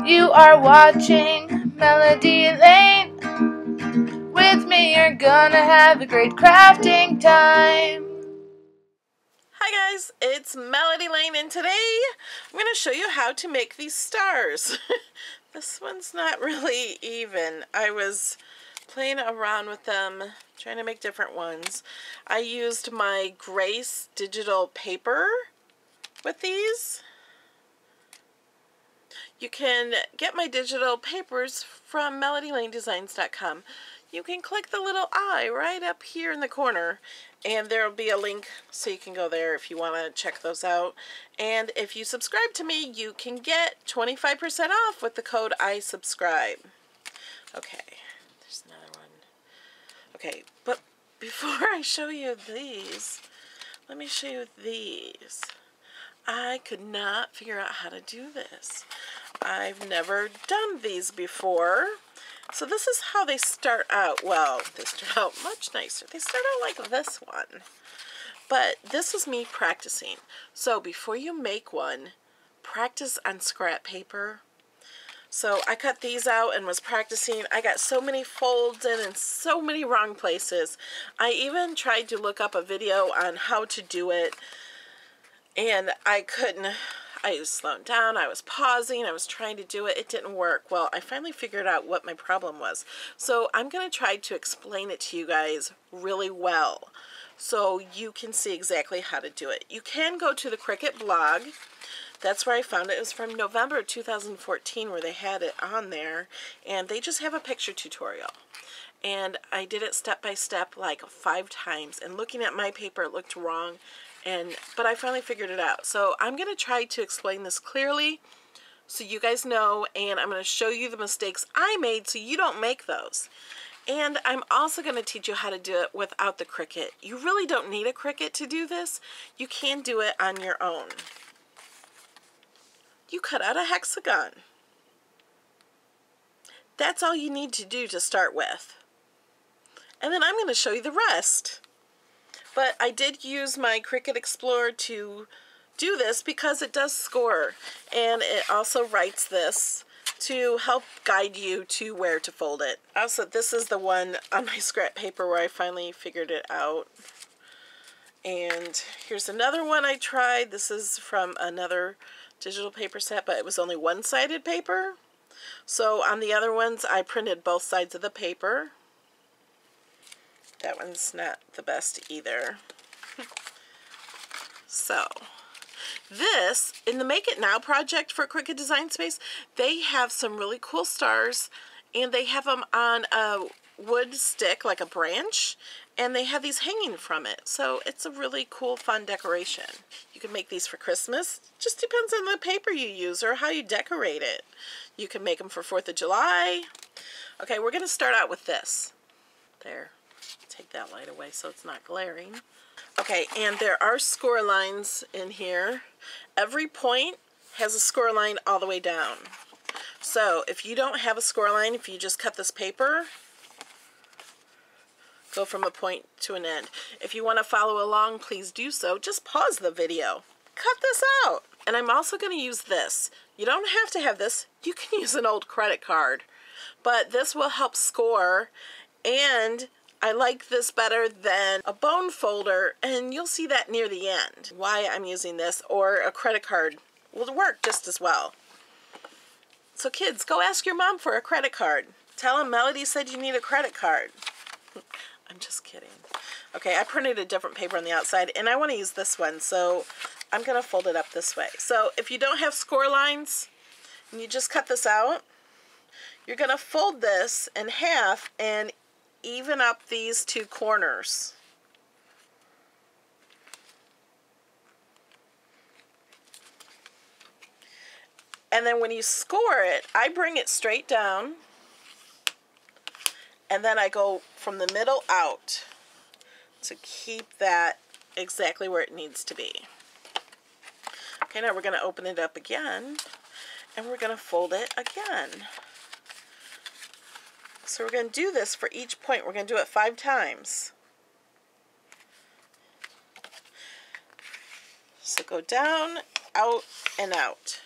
You are watching Melody Lane. With me you're gonna have a great crafting time. Hi guys, it's Melody Lane, and today I'm going to show you how to make these stars. This one's not really even. I was playing around with them, trying to make different ones. I used my Grace digital paper with these. You can get my digital papers from melodylanedesigns.com. You can click the little eye right up here in the corner, and there will be a link so you can go there if you want to check those out. And if you subscribe to me, you can get 25% off with the code ISubscribe. Okay, there's another one. Okay, but before I show you these, let me show you these. I could not figure out how to do this. I've never done these before. So this is how they start out. Well, they start out much nicer. They start out like this one. But this is me practicing. So before you make one, practice on scrap paper. So I cut these out and was practicing. I got so many folds in so many wrong places. I even tried to look up a video on how to do it, and I couldn't. I was slowing down, I was pausing, I was trying to do it, it didn't work. Well, I finally figured out what my problem was. So I'm going to try to explain it to you guys really well so you can see exactly how to do it. You can go to the Cricut blog. That's where I found it. It was from November 2014 where they had it on there, and they just have a picture tutorial. And I did it step by step like 5 times, and looking at my paper it looked wrong. But I finally figured it out. So I'm going to try to explain this clearly so you guys know, and I'm going to show you the mistakes I made so you don't make those. And I'm also going to teach you how to do it without the Cricut. You really don't need a Cricut to do this. You can do it on your own. You cut out a hexagon. That's all you need to do to start with. And then I'm going to show you the rest. But I did use my Cricut Explore to do this because it does score, and it also writes this to help guide you to where to fold it. Also, this is the one on my scrap paper where I finally figured it out. And here's another one I tried. This is from another digital paper set, but it was only one-sided paper. So on the other ones, I printed both sides of the paper. That one's not the best either. So, this, in the Make It Now project for Cricut Design Space, they have some really cool stars, and they have them on a wood stick, like a branch, and they have these hanging from it. So it's a really cool, fun decoration. You can make these for Christmas. Just depends on the paper you use or how you decorate it. You can make them for 4th of July. Okay, we're going to start out with this. There. Take that light away so it's not glaring. Okay, and there are score lines in here. Every point has a score line all the way down. So if you don't have a score line, if you just cut this paper, go from a point to an end. If you want to follow along, please do so. Just pause the video. Cut this out. And I'm also going to use this. You don't have to have this. You can use an old credit card. But this will help score, and I like this better than a bone folder, and you'll see that near the end. Why I'm using this, or a credit card will work just as well. So kids, go ask your mom for a credit card. Tell them Melody said you need a credit card. I'm just kidding. Okay, I printed a different paper on the outside, and I want to use this one, so I'm going to fold it up this way. So if you don't have score lines, and you just cut this out, you're going to fold this in half and even up these 2 corners. And then when you score it, I bring it straight down, and then I go from the middle out to keep that exactly where it needs to be. Okay, now we're going to open it up again, and we're going to fold it again. So we're going to do this for each point. We're going to do it 5 times. So go down, out, and out.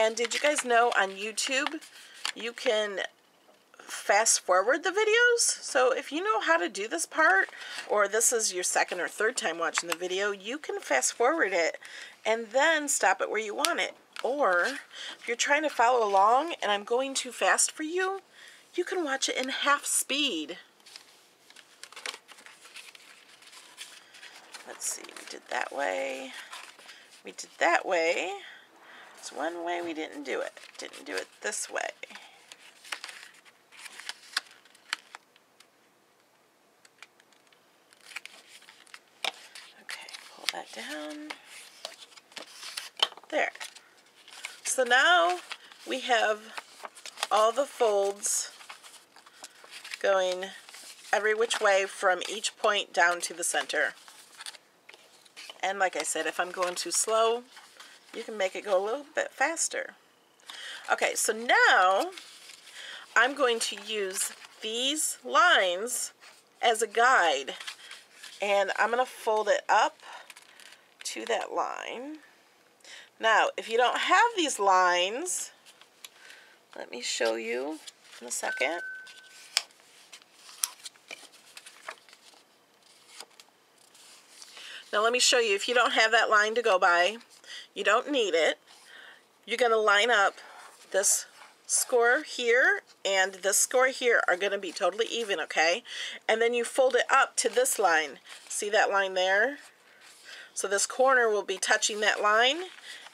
And did you guys know on YouTube you can fast forward the videos? So if you know how to do this part, or this is your second or third time watching the video, you can fast forward it and then stop it where you want it. Or if you're trying to follow along and I'm going too fast for you, you can watch it in half speed. Let's see, we did that way. We did that way. There's one way we didn't do it. Didn't do it this way. Okay, pull that down. There. So now we have all the folds going every which way from each point down to the center. And like I said, if I'm going too slow, you can make it go a little bit faster. Okay, so now I'm going to use these lines as a guide. And I'm going to fold it up to that line. Now, if you don't have these lines, let me show you in a second. Now let me show you, if you don't have that line to go by, you don't need it. You're going to line up this score here and this score here are going to be totally even, okay? And then you fold it up to this line. See that line there? So this corner will be touching that line,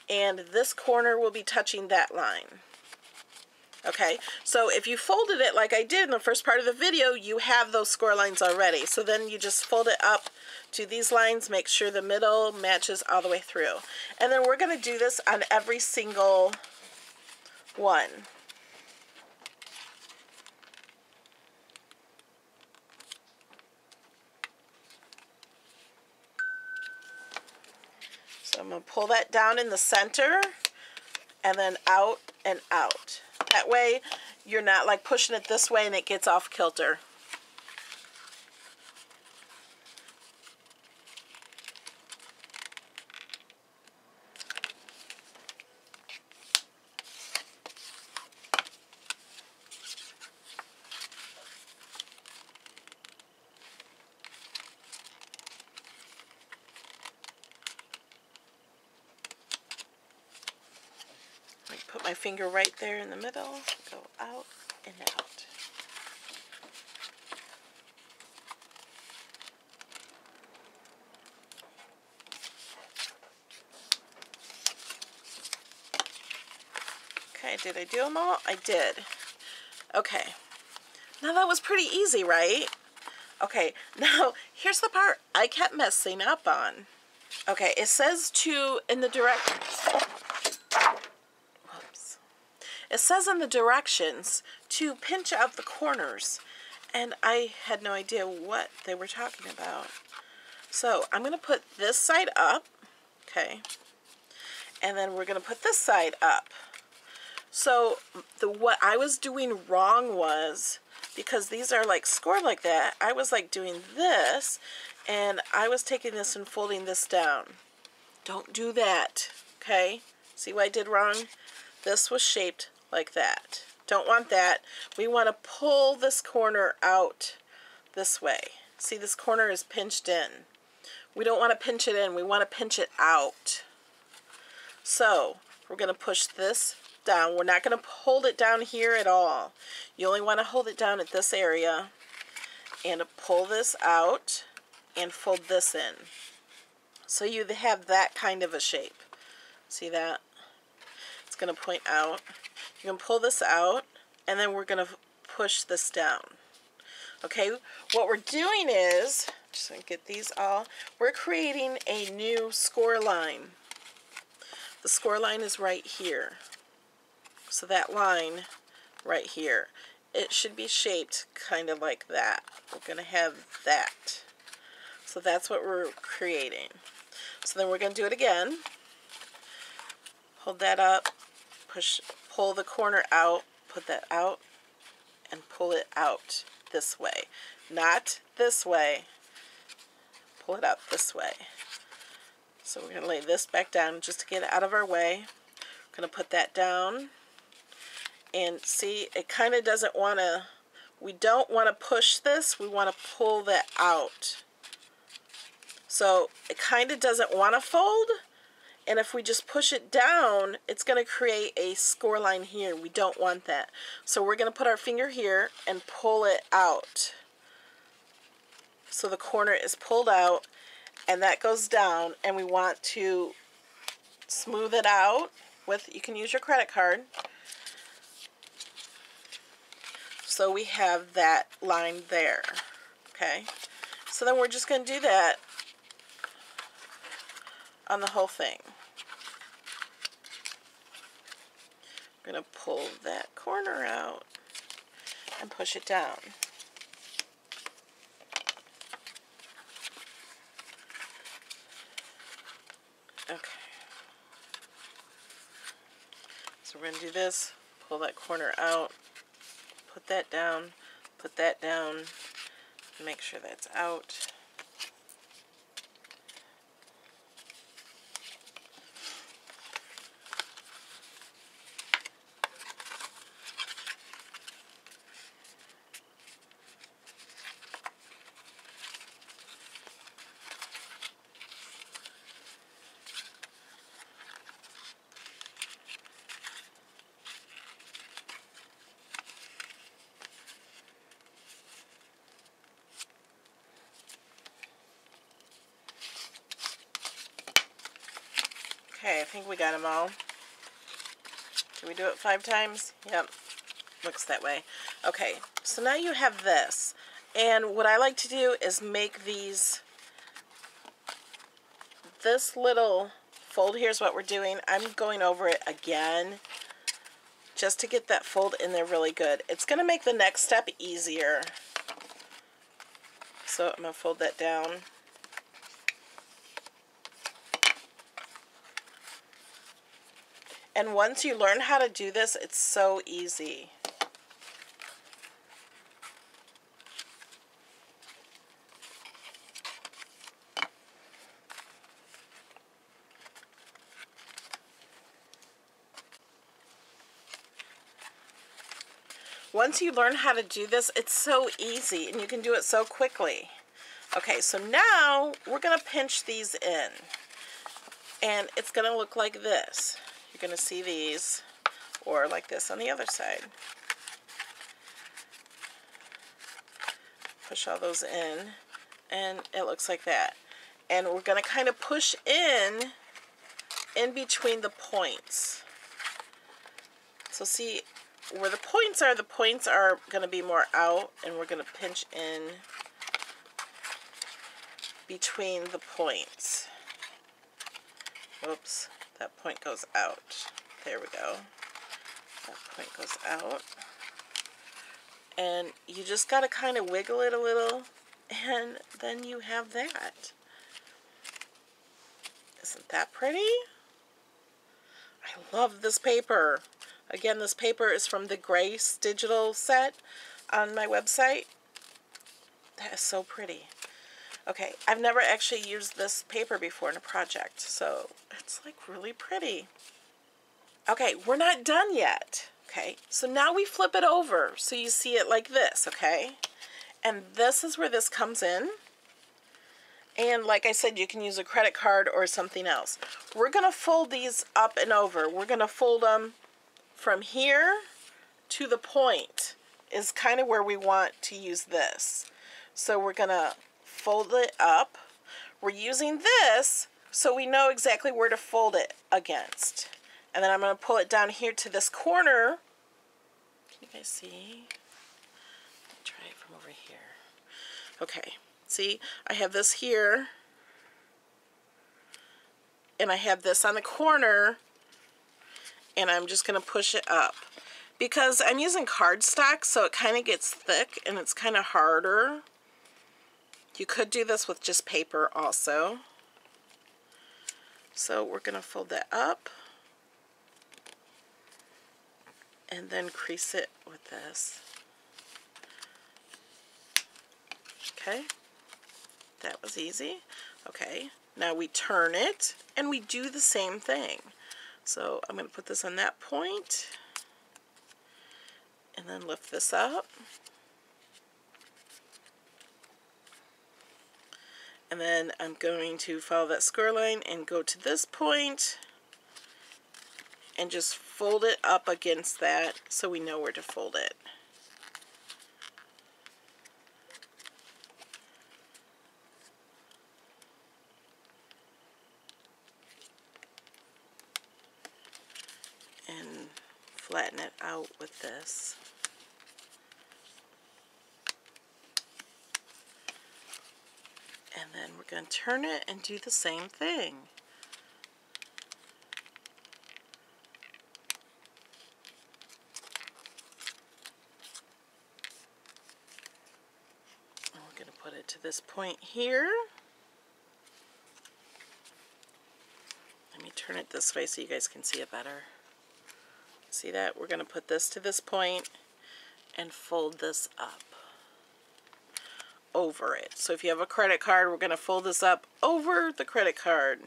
and this corner will be touching that line. Okay, so if you folded it like I did in the first part of the video, you have those score lines already. So then you just fold it up to these lines, make sure the middle matches all the way through. And then we're going to do this on every single one. So I'm going to pull that down in the center and then out and out. That way you're not like pushing it this way and it gets off kilter. Put my finger right there in the middle, go out and out. Okay, did I do them all? I did. Okay, now that was pretty easy, right? Okay, now here's the part I kept messing up on. Okay, it says to, in the directions, it says in the directions to pinch out the corners, and I had no idea what they were talking about. So I'm going to put this side up, okay, and then we're going to put this side up. So what I was doing wrong was, because these are like scored like that, I was like doing this, and I was taking this and folding this down. Don't do that, okay? See what I did wrong? This was shaped like that. Don't want that. We want to pull this corner out this way. See, this corner is pinched in. We don't want to pinch it in. We want to pinch it out. So we're going to push this down. We're not going to hold it down here at all. You only want to hold it down at this area and pull this out and fold this in. So you have that kind of a shape. See that? It's going to point out. You can pull this out, and then we're going to push this down. Okay, what we're doing is, just going to get these all, we're creating a new score line. The score line is right here. So that line right here, it should be shaped kind of like that. We're going to have that. So that's what we're creating. So then we're going to do it again. Hold that up, pull the corner out, put that out, and pull it out this way. Not this way. Pull it out this way. So we're going to lay this back down just to get it out of our way. going to put that down. And see, it kind of doesn't want to, we don't want to push this, we want to pull that out. So it kind of doesn't want to fold, and if we just push it down, it's going to create a score line here. We don't want that. So we're going to put our finger here and pull it out. So the corner is pulled out, and that goes down, and we want to smooth it out with, you can use your credit card. So we have that line there, okay? So then we're just going to do that on the whole thing. I'm going to pull that corner out and push it down. Okay. So we're going to do this, pull that corner out, put that down, make sure that's out. Okay, I think we got them all. Did we do it 5 times? Yep, looks that way. Okay, so now you have this. And what I like to do is make these, this little fold, here's what we're doing. I'm going over it again just to get that fold in there really good. It's going to make the next step easier. So I'm going to fold that down. And once you learn how to do this, it's so easy. Once you learn how to do this, it's so easy and you can do it so quickly. Okay, so now we're going to pinch these in. And it's going to look like this. You're going to see these, or like this on the other side. Push all those in, and it looks like that. And we're going to kind of push in between the points. So see, where the points are going to be more out, and we're going to pinch in between the points. Oops, that point goes out. There we go. That point goes out. And you just got to kind of wiggle it a little, and then you have that. Isn't that pretty? I love this paper. Again, this paper is from the Grace digital set on my website. That is so pretty. Okay, I've never actually used this paper before in a project, so it's like really pretty. Okay, we're not done yet. Okay, so now we flip it over so you see it like this, okay? And this is where this comes in. And like I said, you can use a credit card or something else. We're going to fold these up and over. We're going to fold them from here to the point is kind of where we want to use this. So we're going to fold it up. We're using this so we know exactly where to fold it against. And then I'm going to pull it down here to this corner. Can you guys see? Let me try it from over here. Okay, see, I have this here, and I have this on the corner, and I'm just going to push it up. Because I'm using cardstock, so it kind of gets thick, and it's kind of harder. You could do this with just paper also. So we're going to fold that up. And then crease it with this. Okay, that was easy. Okay, now we turn it and we do the same thing. So I'm going to put this on that point and then lift this up. And then I'm going to follow that square line and go to this point and just fold it up against that so we know where to fold it. And flatten it out with this. And then we're going to turn it and do the same thing. And we're going to put it to this point here. Let me turn it this way so you guys can see it better. See that? We're going to put this to this point and fold this up over it. So if you have a credit card, we're going to fold this up over the credit card.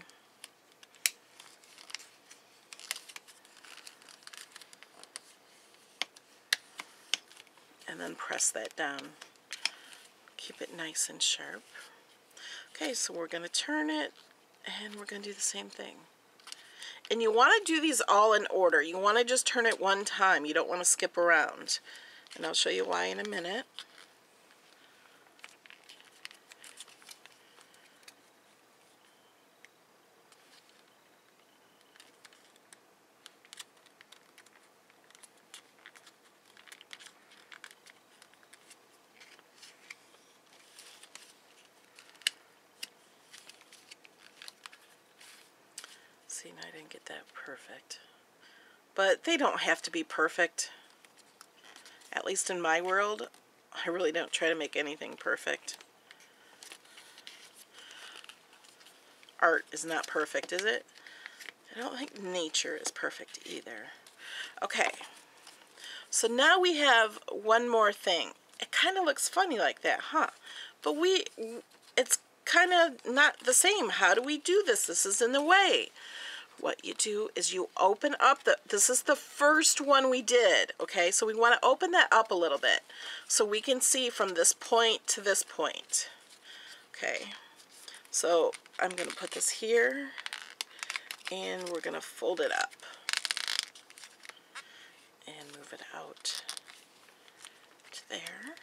And then press that down. Keep it nice and sharp. Okay, so we're going to turn it and we're going to do the same thing. And you want to do these all in order. You want to just turn it one time. You don't want to skip around. And I'll show you why in a minute. See, now I didn't get that perfect. But they don't have to be perfect. At least in my world, I really don't try to make anything perfect. Art is not perfect, is it? I don't think nature is perfect either. Okay, so now we have one more thing. It kind of looks funny like that, huh? But it's kind of not the same. How do we do this? This is in the way. What you do is you open up this is the first one we did, okay? So we want to open that up a little bit so we can see from this point to this point. Okay, so I'm going to put this here and we're going to fold it up and move it out to there.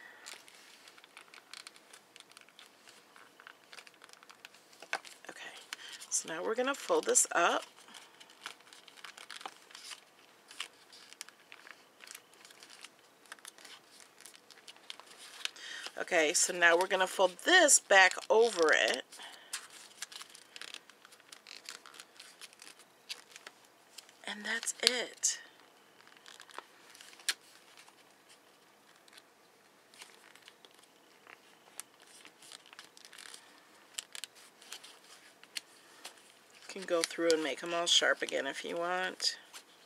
Okay, so now we're going to fold this up. Okay, so now we're going to fold this back over it. And that's it. You can go through and make them all sharp again if you want.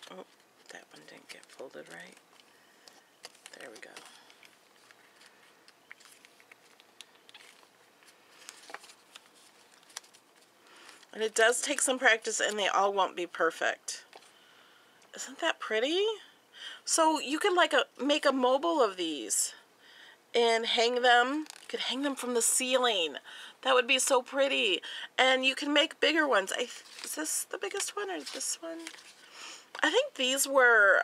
Oh, that one didn't get folded right. There we go. And it does take some practice and they all won't be perfect. Isn't that pretty? So you could make a mobile of these and hang them. You could hang them from the ceiling. That would be so pretty. And you can make bigger ones. Is this the biggest one or this one? I think these were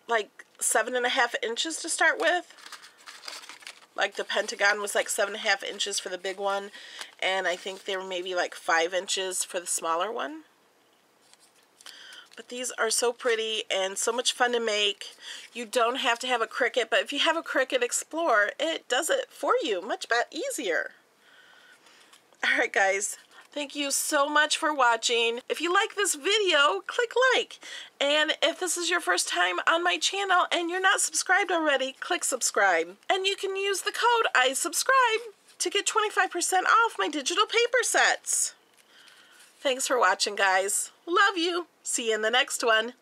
like 7.5 inches to start with. Like the Pentagon was like 7.5 inches for the big one. And I think they were maybe like 5 inches for the smaller one. But these are so pretty and so much fun to make. You don't have to have a Cricut, but if you have a Cricut Explore, it does it for you much easier. Alright guys, thank you so much for watching. If you like this video, click like. And if this is your first time on my channel and you're not subscribed already, click subscribe. And you can use the code ISubscribe to get 25% off my digital paper sets. Thanks for watching, guys. Love you. See you in the next one.